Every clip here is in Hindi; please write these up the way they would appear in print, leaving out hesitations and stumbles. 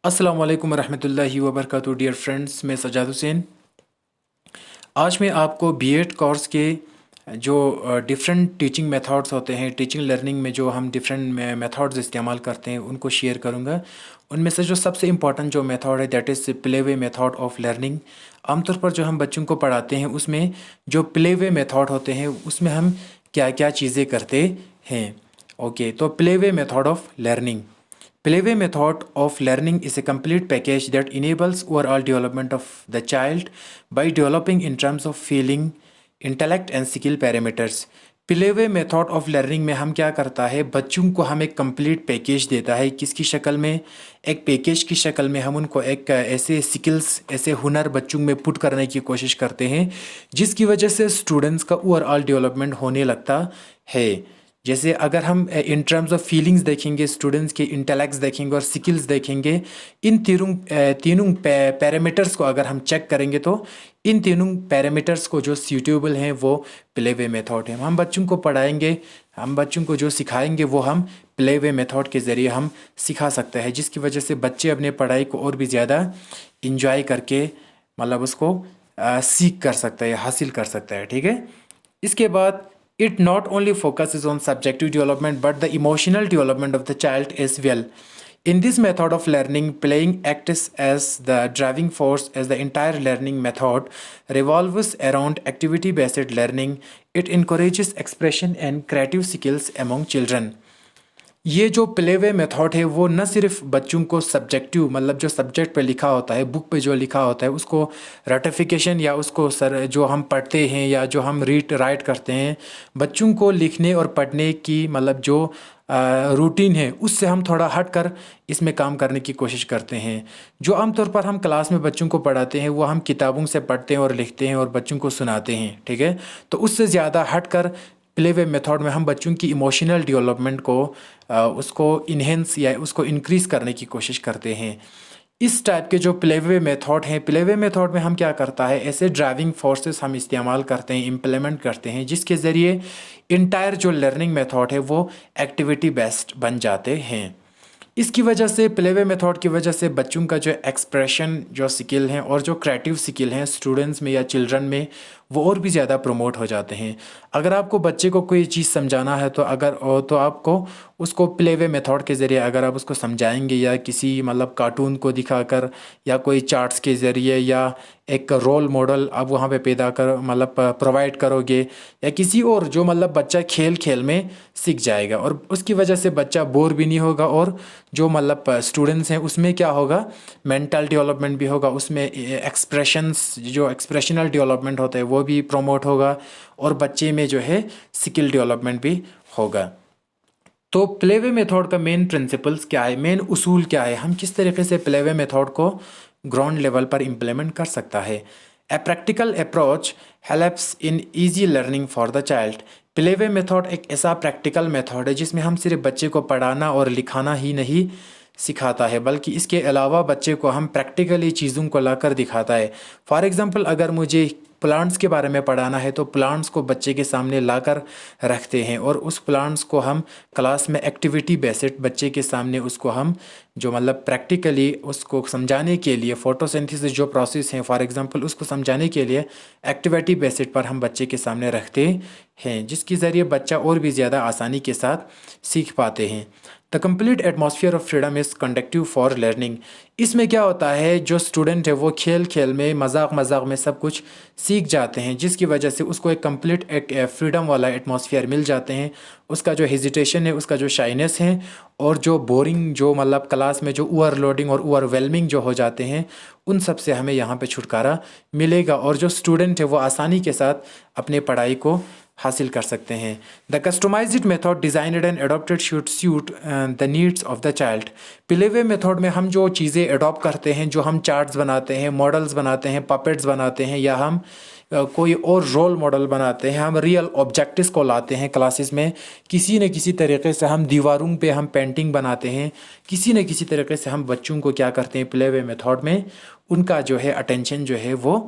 अस्सलाम वालेकुम रहमतुल्लाहि व बरकातुहू। डियर फ्रेंड्स, मैं सजाद हुसैन। आज मैं आपको बीएड कोर्स के जो डिफरेंट टीचिंग मेथड्स होते हैं, टीचिंग लर्निंग में जो हम डिफरेंट मेथड्स इस्तेमाल करते हैं उनको शेयर करूंगा। उनमें से जो सबसे इम्पॉर्टेंट जो मेथड है that is play way method of learning. आमतौर पर जो हम बच्चों को पढ़ाते हैं उसमें जो प्ले वे मेथड होते हैं उसमें हम क्या क्या चीज़ें करते हैं। ओके, तो play way method of learning. Playway method of learning is a complete package that enables overall development of the child by developing in terms of feeling, intellect and skill parameters. Playway method of learning में हम क्या करता है, बच्चों को हम एक कंप्लीट पैकेज देता है। किसकी शक्ल में? एक पैकेज की शक्ल में हम उनको एक ऐसे स्किल्स, ऐसे हुनर बच्चों में पुट करने की कोशिश करते हैं जिसकी वजह से स्टूडेंट्स का ओवरऑल डेवलपमेंट होने लगता है। जैसे अगर हम इन टर्म्स ऑफ फीलिंग्स देखेंगे, स्टूडेंट्स के इंटेलेक्ट्स देखेंगे और स्किल्स देखेंगे, इन तीनों पैरामीटर्स को अगर हम चेक करेंगे तो इन तीनों पैरामीटर्स को जो सूटेबल हैं वो प्ले वे मेथड है। हम बच्चों को पढ़ाएंगे, हम बच्चों को जो सिखाएंगे वो हम प्ले वे मेथड के ज़रिए हम सिखा सकते हैं, जिसकी वजह से बच्चे अपने पढ़ाई को और भी ज़्यादा इंजॉय करके मतलब उसको सीख कर सकता है, हासिल कर सकता है। ठीक है, इसके बाद it not only focuses on subjective development but the emotional development of the child as well. In this method of learning, playing acts as the driving force as the entire learning method revolves around activity-based learning. It encourages expression and creative skills among children. ये जो प्ले वे मेथड है वो न सिर्फ बच्चों को सब्जेक्टिव मतलब जो सब्जेक्ट पे लिखा होता है, बुक पे जो लिखा होता है उसको रटिफिकेशन या उसको जो हम पढ़ते हैं या जो हम राइट करते हैं, बच्चों को लिखने और पढ़ने की मतलब जो रूटीन है उससे हम थोड़ा हट कर इसमें काम करने की कोशिश करते हैं। जो आमतौर पर हम क्लास में बच्चों को पढ़ाते हैं वो हम किताबों से पढ़ते हैं और लिखते हैं और बच्चों को सुनाते हैं। ठीक है, तो उससे ज़्यादा हट कर प्ले वे मेथड में हम बच्चों की इमोशनल डेवलपमेंट को उसको इन्हेंस या उसको इंक्रीज़ करने की कोशिश करते हैं। इस टाइप के जो प्ले वे मेथड हैं, प्ले वे मेथड में हम क्या करता है, ऐसे ड्राइविंग फोर्सेस हम इस्तेमाल करते हैं, इम्प्लीमेंट करते हैं जिसके ज़रिए इंटायर जो लर्निंग मेथड है वो एक्टिविटी बेस्ड बन जाते हैं। इसकी वजह से प्ले वे मेथड की वजह से बच्चों का जो एक्सप्रेशन जो स्किल हैं और जो क्रिएटिव स्किल हैं स्टूडेंट्स में या चिल्ड्रन में वो और भी ज़्यादा प्रमोट हो जाते हैं। अगर आपको बच्चे को कोई चीज़ समझाना है तो आपको उसको प्ले वे मेथड के ज़रिए अगर आप उसको समझाएंगे या किसी मतलब कार्टून को दिखाकर या कोई चार्ट्स के ज़रिए या एक रोल मॉडल आप वहाँ पे पैदा कर मतलब प्रोवाइड करोगे या किसी और जो मतलब बच्चा खेल खेल में सीख जाएगा और उसकी वजह से बच्चा बोर भी नहीं होगा और जो मतलब स्टूडेंट्स हैं उसमें क्या होगा, मेंटल डेवलपमेंट भी होगा, उसमें एक्सप्रेशंस जो एक्सप्रेशनल डेवलपमेंट होता है वो भी प्रमोट होगा और बच्चे में जो है स्किल डेवलपमेंट भी होगा। तो प्ले वे मेथड का मेन प्रिंसिपल्स क्या है, मेन उसूल क्या है, हम किस तरीके से प्ले वे मेथड को ग्राउंड लेवल पर इम्प्लीमेंट कर सकता है। A practical approach helps in easy learning for the child. Play way method एक ऐसा प्रैक्टिकल मेथड है जिसमें हम सिर्फ बच्चे को पढ़ाना और लिखाना ही नहीं सिखाता है बल्कि इसके अलावा बच्चे को हम प्रैक्टिकली चीज़ों को लाकर दिखाता है। फॉर एग्ज़ाम्पल अगर मुझे प्लांट्स के बारे में पढ़ाना है तो प्लांट्स को बच्चे के सामने लाकर रखते हैं और उस प्लांट्स को हम क्लास में एक्टिविटी बेस्ड बच्चे के सामने उसको हम जो मतलब प्रैक्टिकली उसको समझाने के लिए फोटोसिंथेसिस जो प्रोसेस है फॉर एग्जांपल उसको समझाने के लिए एक्टिविटी बेस्ड पर हम बच्चे के सामने रखते हैं जिसके ज़रिए बच्चा और भी ज़्यादा आसानी के साथ सीख पाते हैं। The complete atmosphere of freedom is conductive for learning. इसमें क्या होता है, जो स्टूडेंट है वो खेल खेल में मजाक मजाक में सब कुछ सीख जाते हैं जिसकी वजह से उसको एक कंप्लीट एक फ्रीडम वाला एटमॉस्फेयर मिल जाते हैं। उसका जो हेजिटेशन है, उसका जो शाइनेस है और जो बोरिंग जो मतलब क्लास में जो ओवरलोडिंग और ओवरवेलमिंग जो हो जाते हैं उन सब से हमें यहाँ पे छुटकारा मिलेगा और जो स्टूडेंट है वो आसानी के साथ अपने पढ़ाई को हासिल कर सकते हैं। The customised method designed and adopted should suit the needs of the child. Play way method में हम जो चीज़ें अडॉप्ट करते हैं, जो हम चार्ट्स बनाते हैं, मॉडल्स बनाते हैं, पपेट्स बनाते हैं या हम कोई और रोल मॉडल बनाते हैं, हम रियल ऑब्जेक्टिव्स को लाते हैं क्लासेस में, किसी न किसी तरीके से हम दीवारों पे हम पेंटिंग बनाते हैं, किसी न किसी तरीके से हम बच्चों को क्या करते हैं प्ले वे मेथड में उनका जो है अटेंशन जो है वो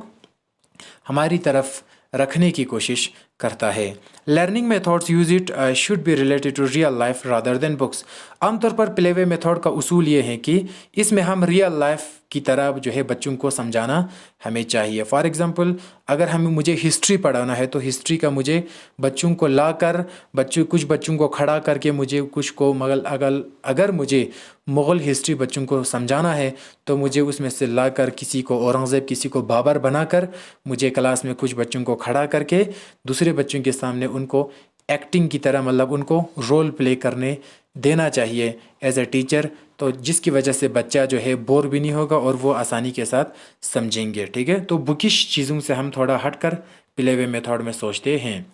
हमारी तरफ रखने की कोशिश करता है। Learning methods use it should be related to real life rather than books. आमतौर पर प्ले वे मेथड का उसूल ये है कि इसमें हम रियल लाइफ की तरह जो है बच्चों को समझाना हमें चाहिए। फॉर एग्ज़ाम्पल, अगर हमें मुझे हिस्ट्री पढ़ाना है तो हिस्ट्री का मुझे बच्चों को लाकर कुछ बच्चों को खड़ा करके मुझे कुछ को अगर मुझे मुग़ल हिस्ट्री बच्चों को समझाना है तो मुझे उसमें से लाकर किसी को औरंगज़ेब किसी को बाबर बनाकर मुझे क्लास में कुछ बच्चों को खड़ा करके दूसरे बच्चों के सामने उनको एक्टिंग की तरह उनको रोल प्ले करने देना चाहिए एज ए टीचर, तो जिसकी वजह से बच्चा जो है बोर भी नहीं होगा और वो आसानी के साथ समझेंगे। ठीक है, तो बुकिश चीज़ों से हम थोड़ा हटकर प्ले वे मेथड में सोचते हैं।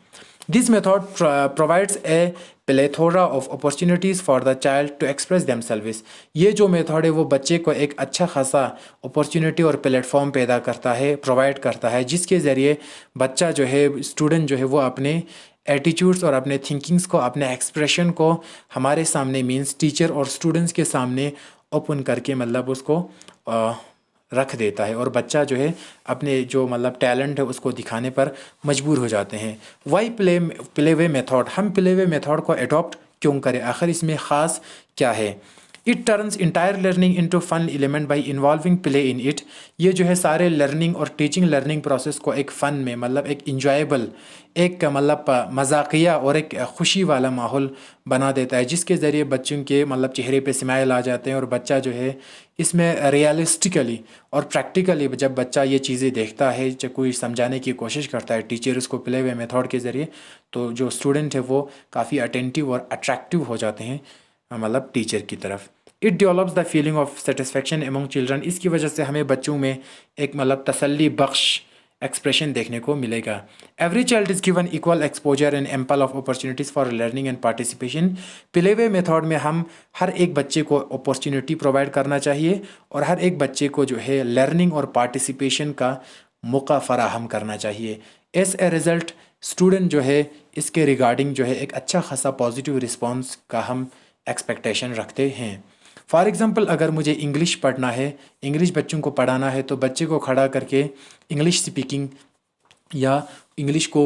This method provides a plethora of opportunities for the child to express themselves. ये जो मेथड है वो बच्चे को एक अच्छा खासा अपॉर्चुनिटी और प्लेटफॉर्म पैदा करता है, प्रोवाइड करता है, जिसके ज़रिए बच्चा जो है, स्टूडेंट जो है, वो अपने एटीट्यूड्स और अपने थिंकिंग्स को, अपने एक्सप्रेशन को हमारे सामने मीन्स टीचर और स्टूडेंट्स के सामने ओपन करके उसको रख देता है और बच्चा जो है अपने जो टैलेंट है उसको दिखाने पर मजबूर हो जाते हैं। वाई प्ले वे मेथड, हम प्ले वे मेथड को अडॉप्ट क्यों करें, आखिर इसमें ख़ास क्या है। It turns entire learning into fun element by involving play in it. ये जो है सारे लर्निंग और टीचिंग लर्निंग प्रोसेस को एक फ़न में एक इंजॉयबल, एक मजाकिया और एक खुशी वाला माहौल बना देता है, जिसके ज़रिए बच्चों के चेहरे पे स्माइल आ जाते हैं और बच्चा जो है इसमें रियलिस्टिकली और प्रैक्टिकली जब बच्चा ये चीज़ें देखता है, जब कोई समझाने की कोशिश करता है टीचर उसको प्ले वे मेथड के ज़रिए, तो जो स्टूडेंट है वो काफ़ी अटेंटिव और अट्रैक्टिव हो जाते हैं टीचर की तरफ। It develops the feeling of satisfaction among children. इसकी वजह से हमें बच्चों में एक तसल्ली बख्श एक्सप्रेशन देखने को मिलेगा। Every child is given equal exposure and ample of opportunities for learning and participation. Play way method में हम हर एक बच्चे को अपॉर्चुनिटी प्रोवाइड करना चाहिए और हर एक बच्चे को जो है लर्निंग और पार्टिसिपेशन का मौका फ़राहम करना चाहिए। एज ए रिज़ल्ट स्टूडेंट जो है इसके रिगार्डिंग जो है एक अच्छा खासा पॉजिटिव रिस्पॉन्स का हम एक्सपेक्टेशन रखते हैं। फॉर एग्ज़ाम्पल, अगर मुझे इंग्लिश पढ़ना है, इंग्लिश बच्चों को पढ़ाना है, तो बच्चे को खड़ा करके इंग्लिश स्पीकिंग या इंग्लिश को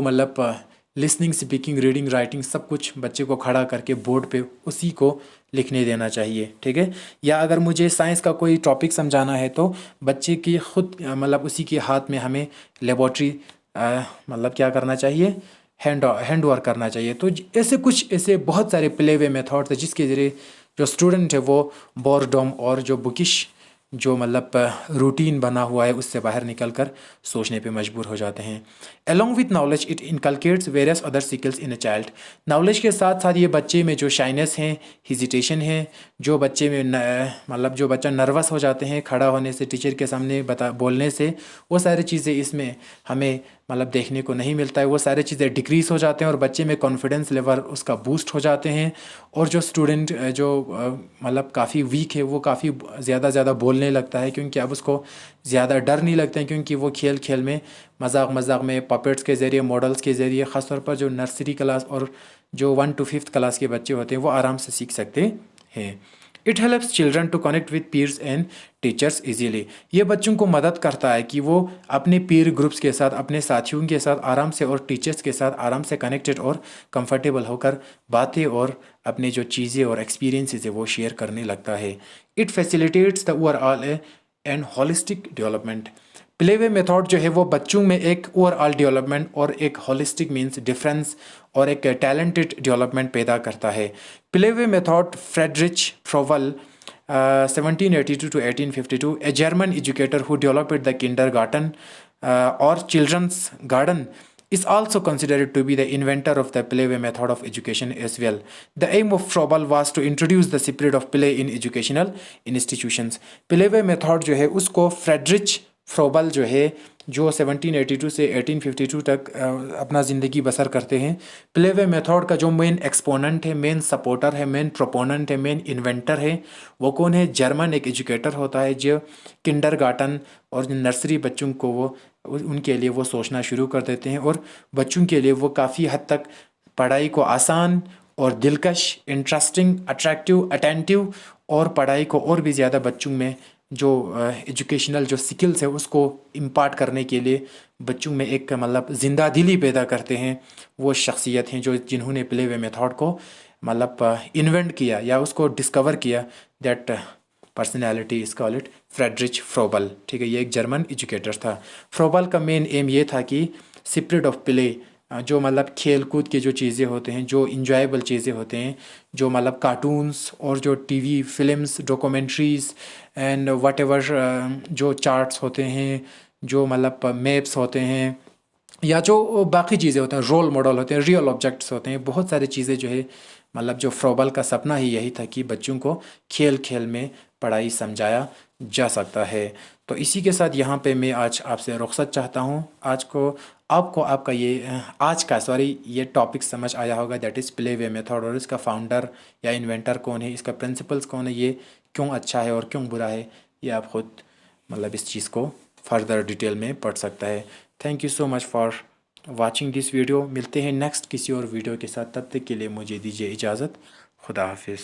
लिसनिंग, स्पीकिंग, रीडिंग, राइटिंग सब कुछ बच्चे को खड़ा करके बोर्ड पे उसी को लिखने देना चाहिए। ठीक है, या अगर मुझे साइंस का कोई टॉपिक समझाना है तो बच्चे की खुद उसी के हाथ में हमें लेबॉर्ट्री क्या करना चाहिए, हैंड वर्क करना चाहिए। तो ऐसे बहुत सारे प्ले वे मेथड्स हैं जिसके ज़रिए जो स्टूडेंट है वो बोरडम और जो बुकिश जो रूटीन बना हुआ है उससे बाहर निकलकर सोचने पे मजबूर हो जाते हैं। Along with knowledge it inculcates various other skills in a child. Knowledge के साथ साथ ये बच्चे में जो शाइनेस है, हिजिटेशन है, जो बच्चे में जो बच्चा नर्वस हो जाते हैं खड़ा होने से, टीचर के सामने बोलने से, वो सारी चीज़ें इसमें हमें देखने को नहीं मिलता है। वो सारी चीज़ें डिक्रीज़ हो जाते हैं और बच्चे में कॉन्फिडेंस लेवल उसका बूस्ट हो जाते हैं और जो स्टूडेंट जो काफ़ी वीक है वो काफ़ी ज़्यादा बोलने लगता है, क्योंकि अब उसको ज़्यादा डर नहीं लगता है, क्योंकि वो खेल खेल में मजाक में पपेट्स के ज़रिए, मॉडल्स के ज़रिए, ख़ासतौर पर जो नर्सरी क्लास और जो 1 to 5th क्लास के बच्चे होते हैं वो आराम से सीख सकते हैं। It helps children to connect with peers and teachers easily. ये बच्चों को मदद करता है कि वो अपने पीर ग्रुप्स के साथ, अपने साथियों के साथ आराम से और टीचर्स के साथ आराम से कनेक्टेड और कंफर्टेबल होकर बातें और अपने जो चीज़ें और एक्सपीरियंसेस है वो शेयर करने लगता है। It facilitates the overall and holistic development. Play way method जो है वो बच्चों में एक ओवरऑल डेवलपमेंट और एक होलिस्टिक मीन्स डिफरेंस और एक टैलेंटेड डेवलपमेंट पैदा करता है। Play way method Friedrich Froebel 1782 to 1852, a German educator who developed the kindergarten or children's garden, is also considered to be the inventor of the play way method of education as well. The aim of Froebel was to introduce the spirit of play in educational institutions. Play way method जो है उसको फ्रेडरिच फ्रोबल जो है जो 1782 से 1852 तक अपना ज़िंदगी बसर करते हैं। प्ले वे मेथड का जो मेन एक्सपोनेंट है, मेन सपोर्टर है, मेन प्रोपोनेंट है, मेन इन्वेंटर है, वो कौन है? जर्मन एक एजुकेटर होता है जो किंडरगार्टन और नर्सरी बच्चों को वो उनके लिए वो सोचना शुरू कर देते हैं और बच्चों के लिए वो काफ़ी हद तक पढ़ाई को आसान और दिलकश, इंटरेस्टिंग, अट्रैक्टिव, अटेंटिव और पढ़ाई को और भी ज़्यादा बच्चों में जो एजुकेशनल जो स्किल्स है उसको इम्पार्ट करने के लिए बच्चों में एक ज़िंदा दिली पैदा करते हैं। वो शख्सियत हैं जो जिन्होंने प्ले वे मेथड को मतलब इन्वेंट किया या उसको डिस्कवर किया, that personality is call it Friedrich Froebel. ठीक है, ये एक जर्मन एजुकेटर था। फ्रोबल का मेन एम ये था कि स्पिरिट ऑफ प्ले, जो मतलब खेल कूद की जो चीज़ें होते हैं, जो इंजॉयबल चीज़ें होते हैं, जो मतलब कार्टून्स और जो TV films documentaries and what ever, जो चार्ट्स होते हैं, जो मतलब मैप्स होते हैं, या जो बाकी चीज़ें होते हैं, रोल मॉडल होते हैं, रियल ऑब्जेक्ट्स होते हैं, बहुत सारी चीज़ें जो है, मतलब जो फ्रोबल का सपना ही यही था कि बच्चों को खेल खेल में पढ़ाई समझाया जा सकता है। तो इसी के साथ यहाँ पे मैं आज आपसे रुखसत चाहता हूँ। आज को आपको आपका ये आज का सॉरी ये टॉपिक समझ आया होगा, that is play way method, और इसका फाउंडर या इन्वेंटर कौन है, इसका प्रिंसिपल्स कौन है, ये क्यों अच्छा है और क्यों बुरा है, ये आप खुद मतलब इस चीज़ को फर्दर डिटेल में पढ़ सकता है। Thank you so much for watching this video. मिलते हैं नेक्स्ट किसी और वीडियो के साथ, तब तक के लिए मुझे दीजिए इजाज़त। खुदा हाफिज़।